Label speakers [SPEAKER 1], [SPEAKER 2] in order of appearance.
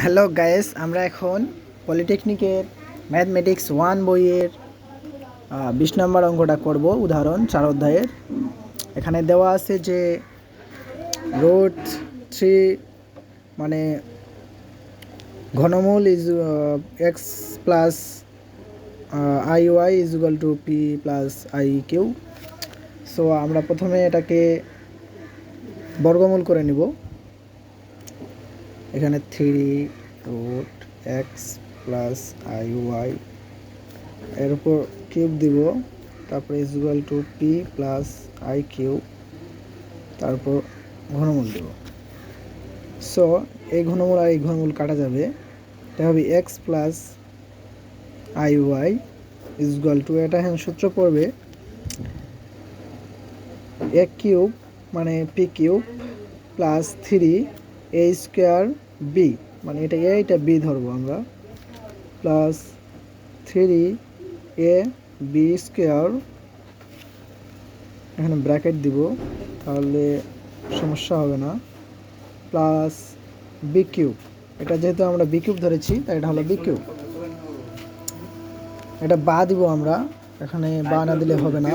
[SPEAKER 1] Hello guys, আমরা এখন পলিটেকনিকের mathematics 1 বইয়ের 20 নম্বর অঙ্কটা করব। উদাহরণ 4 অধ্যায়ের। এখানে দেওয়া আছে যে √3 মানে ঘনমূল is x plus I Y is equal to p plus i q. So আমরা প্রথমে এটাকে বর্গমূল করে নিব। এখানে 3√x প্লাস আই ওয়াই এর উপর কিউব দিব, তারপরে is equal to p plus I cube, তারপর ঘনমূল দেব। সো এই ঘনমূল আর এই ঘনমূল কাটা যাবে, এটা হবে X plus I Y is equal to, এটা এখন সূত্র পড়বে এ কিউব মানে P cube plus 3 A square B, মানে এটা এ এটা বি ধরবো আমরা, প্লাস 3 এ বি স্কোয়ার, এখানে ব্র্যাকেট দিব তাহলে সমস্যা হবে না, প্লাস বি কিউব। এটা যেহেতু আমরা বি কিউব ধরেছি তাই এটা হলো বি কিউব। এটা বা দিব আমরা, এখানে বা না দিলে হবে না,